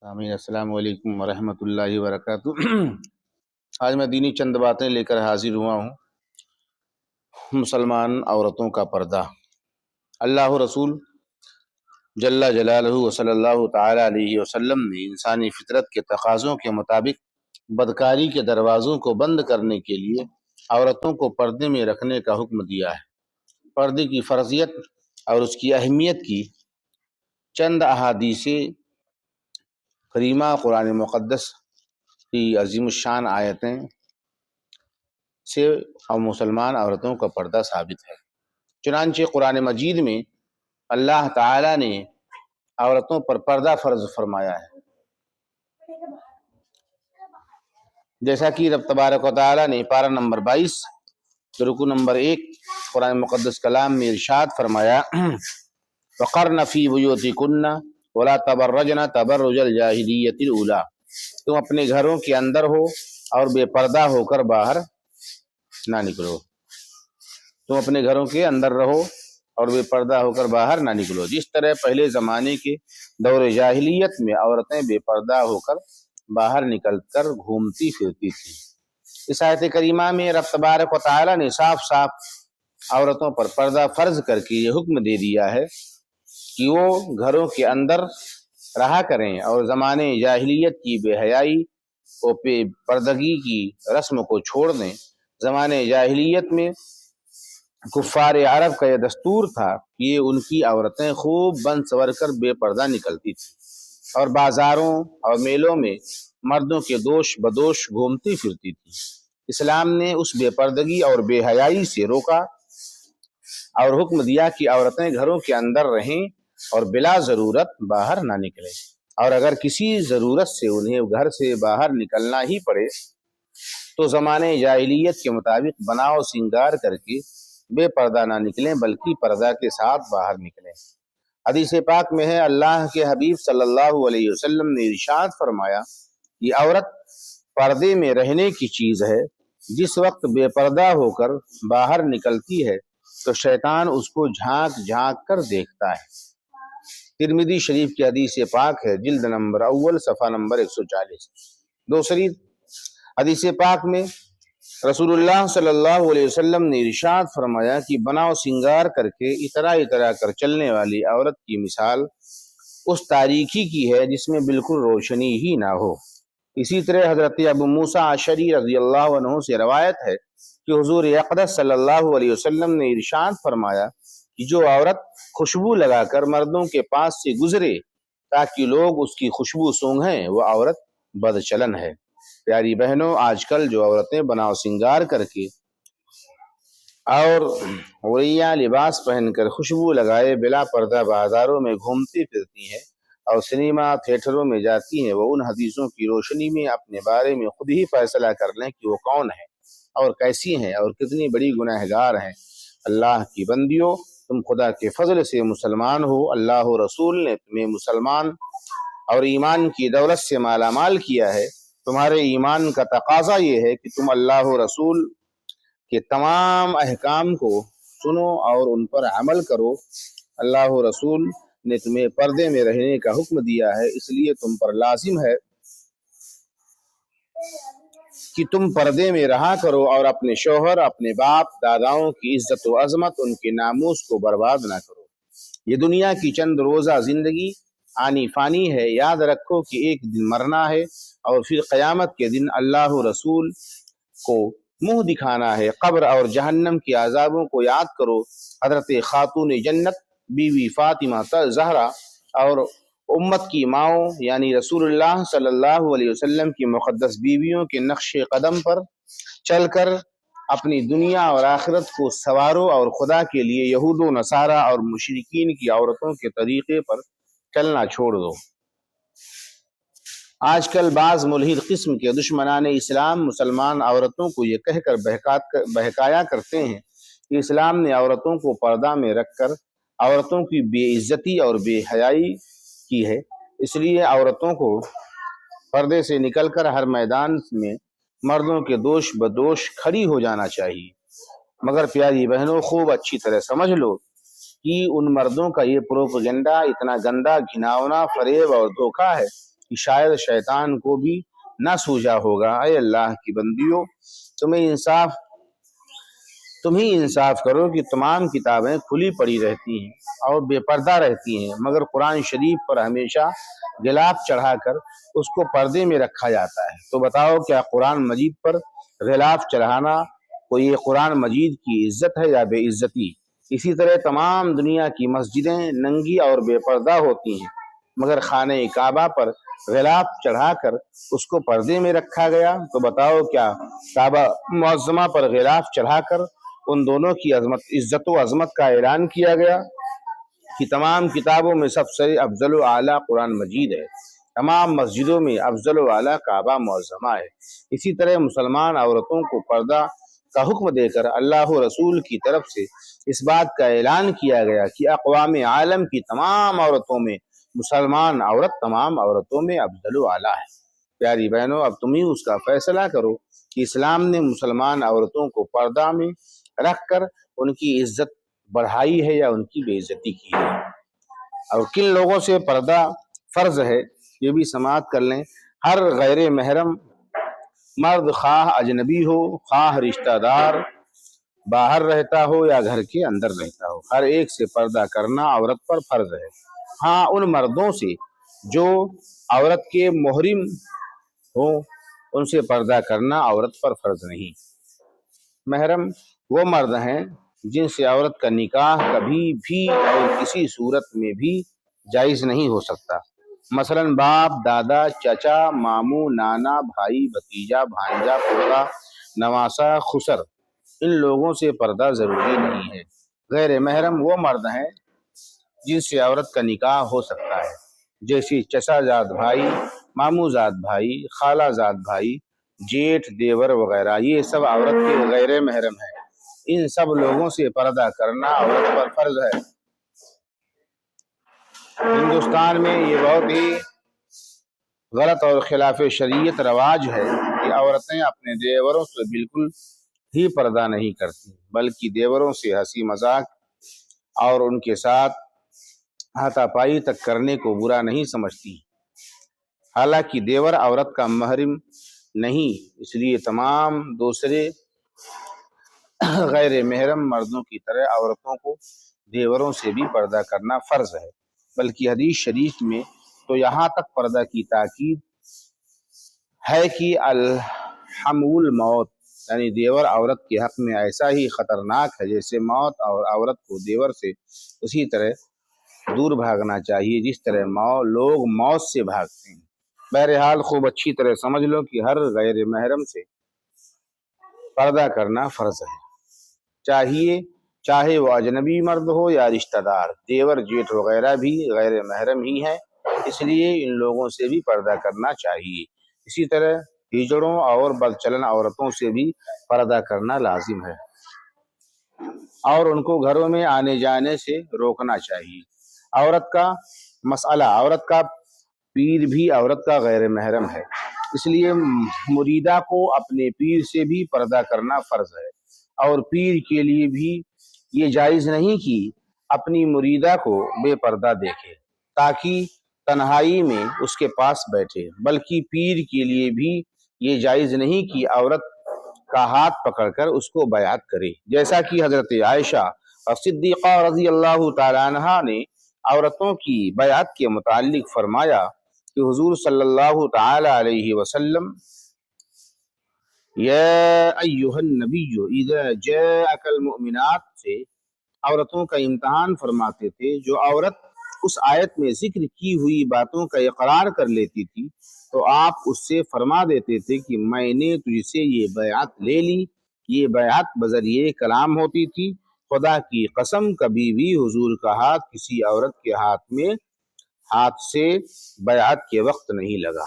سامعین السلام علیکم ورحمۃ اللہ وبرکاتہ۔ آج میں دینی چند باتیں لے کر حاضر ہوا ہوں۔ مسلمان عورتوں کا پردہ۔ اللہ رسول جل جلالہ و صلی اللہ تعالی علیہ وسلم نے انسانی فطرت کے تقاضوں کے مطابق بدکاری کے دروازوں کو بند کرنے کے لیے عورتوں کو پردے میں رکھنے کا حکم دیا ہے۔ پردے کی فرضیت اور اس کی اہمیت کی چند احادیث کریمہ قرآن مقدس کی عظیم الشان آیتیں سے اور مسلمان عورتوں کا پردہ ثابت ہے۔ چنانچہ قرآن مجید میں اللہ تعالیٰ نے عورتوں پر پردہ فرض فرمایا ہے، جیسا کہ رب تبارک و تعالیٰ نے پارہ نمبر 22 رکو نمبر 1 قرآن مقدس کلام میں ارشاد فرمایا، وَقَرْنَ فِي بُيُوتِكُنَّ وَلَا تَبَرَّجْنَ تَبَرُّجَ الْجَاهِلِيَّةِ الْأُولَىٰ، تم اپنے گھروں کے اندر ہو اور بے پردہ ہو کر باہر نہ نکلو۔ تم اپنے گھروں کے اندر رہو اور بے پردہ ہو کر باہر نہ نکلو، جس طرح پہلے زمانے کے دور جاہلیت میں عورتیں بے پردہ ہو کر باہر نکل کر گھومتی پھرتی تھیں۔ اس آیت کریمہ میں رب تبارک و تعالیٰ نے صاف صاف عورتوں پر پردہ فرض کر کے یہ حکم دے دیا ہے کہ وہ گھروں کے اندر رہا کریں اور زمانے جاہلیت کی بے حیائی و بے پردگی کی رسم کو چھوڑ دیں۔ زمانے جاہلیت میں کفار عرب کا یہ دستور تھا کہ یہ ان کی عورتیں خوب بن سور کر بے پردہ نکلتی تھیں اور بازاروں اور میلوں میں مردوں کے دوش بدوش گھومتی پھرتی تھیں۔ اسلام نے اس بے پردگی اور بے حیائی سے روکا اور حکم دیا کہ عورتیں گھروں کے اندر رہیں اور بلا ضرورت باہر نہ نکلیں، اور اگر کسی ضرورت سے انہیں گھر سے باہر نکلنا ہی پڑے تو زمانے جاہلیت کے مطابق بناؤ سنگار کر کے بے پردہ نہ نکلیں بلکہ پردہ کے ساتھ باہر نکلیں۔ حدیث پاک میں ہے، اللہ کے حبیب صلی اللہ علیہ وسلم نے ارشاد فرمایا کہ عورت پردے میں رہنے کی چیز ہے۔ جس وقت بے پردہ ہو کر باہر نکلتی ہے تو شیطان اس کو جھانک جھانک کر دیکھتا ہے۔ ترمذی شریف کی حدیث پاک ہے، جلد نمبر اول صفحہ نمبر 140۔ دوسری حدیث پاک میں رسول اللہ صلی اللہ علیہ وسلم نے ارشاد فرمایا کہ بناؤ سنگار کر کے اترا اترا کر چلنے والی عورت کی مثال اس تاریکی کی ہے جس میں بالکل روشنی ہی نہ ہو۔ اسی طرح حضرت ابو موسیٰ اشعری رضی اللہ عنہ سے روایت ہے کہ حضور اقدس صلی اللہ علیہ وسلم نے ارشاد فرمایا کہ جو عورت خوشبو لگا کر مردوں کے پاس سے گزرے تاکہ لوگ اس کی خوشبو سونگھیں، وہ عورت بد چلن ہے۔ پیاری بہنوں، آج کل جو عورتیں بناؤ سنگار کر کے اور غریہ لباس پہن کر خوشبو لگائے بلا پردہ بازاروں میں گھومتی پھرتی ہیں اور سنیما تھیٹروں میں جاتی ہیں، وہ ان حدیثوں کی روشنی میں اپنے بارے میں خود ہی فیصلہ کر لیں کہ وہ کون ہیں اور کیسی ہیں اور کتنی بڑی گنہگار ہیں۔ اللہ کی بندیوں، تم خدا کے فضل سے مسلمان ہو۔ اللہ رسول نے تمہیں مسلمان اور ایمان کی دولت سے مالا مال کیا ہے۔ تمہارے ایمان کا تقاضا یہ ہے کہ تم اللہ رسول کے تمام احکام کو سنو اور ان پر عمل کرو۔ اللہ رسول نے تمہیں پردے میں رہنے کا حکم دیا ہے، اس لیے تم پر لازم ہے کہ تم پردے میں رہا کرو اور اپنے شوہر، اپنے باپ داداؤں کی عزت و عظمت، ان کے ناموس کو برباد نہ کرو۔ یہ دنیا کی چند روزہ زندگی آنی فانی ہے، یاد رکھو کہ ایک دن مرنا ہے اور پھر قیامت کے دن اللہ رسول کو منہ دکھانا ہے۔ قبر اور جہنم کے عذابوں کو یاد کرو۔ حضرت خاتون جنت بیوی فاطمہ زہرا اور امت کی ماؤں یعنی رسول اللہ صلی اللہ علیہ وسلم کی مقدس بیویوں کے نقش قدم پر چل کر اپنی دنیا اور آخرت کو سنوارو اور خدا کے لیے یہود و نصارہ اور مشرکین کی عورتوں کے طریقے پر چلنا چھوڑ دو۔ آج کل بعض ملحد قسم کے دشمنان اسلام مسلمان عورتوں کو یہ کہہ کر بہکایا کرتے ہیں کہ اسلام نے عورتوں کو پردہ میں رکھ کر عورتوں کی بے عزتی اور بے حیائی کی ہے، اس لیے عورتوں کو پردے سے نکل کر ہر میدان میں مردوں کے دوش بدوش کھڑی ہو جانا چاہیے۔ مگر پیاری بہنوں، خوب اچھی طرح سمجھ لو کہ ان مردوں کا یہ پروپیگنڈا اتنا گندا، گھناؤنا، فریب اور دھوکہ ہے کہ شاید شیطان کو بھی نہ سوجا ہوگا۔ اے اللہ کی بندیوں، تم ہی انصاف کرو کہ تمام کتابیں کھلی پڑی رہتی ہیں اور بے پردہ رہتی ہیں، مگر قرآن شریف پر ہمیشہ غلاف چڑھا کر اس کو پردے میں رکھا جاتا ہے۔ تو بتاؤ، کیا قرآن مجید پر غلاف چڑھانا کوئی قرآن مجید کی عزت ہے یا بے عزتی؟ اسی طرح تمام دنیا کی مسجدیں ننگی اور بے پردہ ہوتی ہیں، مگر خانہ کعبہ پر غلاف چڑھا کر اس کو پردے میں رکھا گیا۔ تو بتاؤ، کیا کعبہ معظمہ پر غلاف چڑھا کر ان دونوں کی عزت و عظمت کا اعلان کیا گیا کہ تمام کتابوں میں سب سے افضل و اعلیٰ قرآن مجید ہے، تمام مسجدوں میں افضل و اعلیٰ کعبہ معظمہ ہے۔ اسی طرح مسلمان عورتوں کو پردہ کا حکم دے کر اللہ و رسول کی طرف سے اس بات کا اعلان کیا گیا کہ اقوام عالم کی تمام عورتوں میں مسلمان عورت تمام عورتوں میں افضل و اعلیٰ ہے۔ پیاری بہنوں، اب تم ہی اس کا فیصلہ کرو کہ اسلام نے مسلمان عورتوں کو پردہ میں رکھ کر ان کی عزت بڑھائی ہے یا ان کی بے عزتی کی ہے، اور کن لوگوں سے پردہ فرض ہے یہ بھی سماعت کر لیں۔ ہر غیر محرم مرد، خواہ اجنبی ہو خواہ رشتہ دار، باہر رہتا ہو یا گھر کے اندر رہتا ہو، ہر ایک سے پردہ کرنا عورت پر فرض ہے۔ ہاں، ان مردوں سے جو عورت کے محرم ہو ان سے پردہ کرنا عورت پر فرض نہیں۔ محرم وہ مرد ہیں جن سے عورت کا نکاح کبھی بھی اور کسی صورت میں بھی جائز نہیں ہو سکتا، مثلا باپ، دادا، چچا، ماموں، نانا، بھائی، بھتیجا، بھانجا، پوتا، نواسا، خسر، ان لوگوں سے پردہ ضروری نہیں ہے۔ غیر محرم وہ مرد ہیں جن سے عورت کا نکاح ہو سکتا ہے، جیسے چچا زاد بھائی، ماموں زاد بھائی، خالہ زاد بھائی، جیٹھ، دیور وغیرہ، یہ سب عورت کے غیر محرم ہیں۔ ان سب لوگوں سے پردہ کرنا عورت پر فرض ہے۔ ہندوستان میں یہ بہت ہی غلط اور خلاف شریعت رواج ہے کہ عورتیں اپنے دیوروں سے بالکل ہی پردہ نہیں کرتی، بلکہ دیوروں سے ہنسی مذاق اور ان کے ساتھ ہاتھا پائی تک کرنے کو برا نہیں سمجھتی۔ حالانکہ دیور عورت کا محرم نہیں، اس لیے تمام دوسرے غیر محرم مردوں کی طرح عورتوں کو دیوروں سے بھی پردہ کرنا فرض ہے، بلکہ حدیث شریف میں تو یہاں تک پردہ کی تاکید ہے کہ الحمول موت، یعنی دیور عورت کے حق میں ایسا ہی خطرناک ہے جیسے موت، اور عورت کو دیور سے اسی طرح دور بھاگنا چاہیے جس طرح لوگ موت سے بھاگتے ہیں۔ بہرحال خوب اچھی طرح سمجھ لو کہ ہر غیر محرم سے پردہ کرنا فرض ہے، چاہے وہ اجنبی مرد ہو یا رشتہ دار۔ دیور، جیٹھ وغیرہ بھی غیر محرم ہی ہیں، اس لیے ان لوگوں سے بھی پردہ کرنا چاہیے۔ اسی طرح ہجڑوں اور بدچلن عورتوں سے بھی پردہ کرنا لازم ہے اور ان کو گھروں میں آنے جانے سے روکنا چاہیے۔ عورت کا مسئلہ، عورت کا پیر بھی عورت کا غیر محرم ہے، اس لیے مریدہ کو اپنے پیر سے بھی پردہ کرنا فرض ہے، اور پیر کے لیے بھی یہ جائز نہیں کہ اپنی مریدہ کو بے پردہ دیکھے تاکہ تنہائی میں اس کے پاس بیٹھے، بلکہ پیر کے لیے بھی یہ جائز نہیں کہ عورت کا ہاتھ پکڑ کر اس کو بیعت کرے، جیسا کہ حضرت عائشہ اور صدیقہ رضی اللہ تعالی عنہا نے عورتوں کی بیعت کے متعلق فرمایا کہ حضور صلی اللہ تعالی علیہ وسلم یا ایھا النبی اذا جاءک المؤمنات سے عورتوں کا امتحان فرماتے تھے۔ جو عورت اس آیت میں ذکر کی ہوئی باتوں کا اقرار کر لیتی تھی تو آپ اس سے فرما دیتے تھے کہ میں نے تجھ سے یہ بیعت لے لی۔ یہ بیعت بذریعہ کلام ہوتی تھی۔ خدا کی قسم کبھی بھی حضور کا ہاتھ کسی عورت کے ہاتھ سے بیعت کے وقت نہیں لگا۔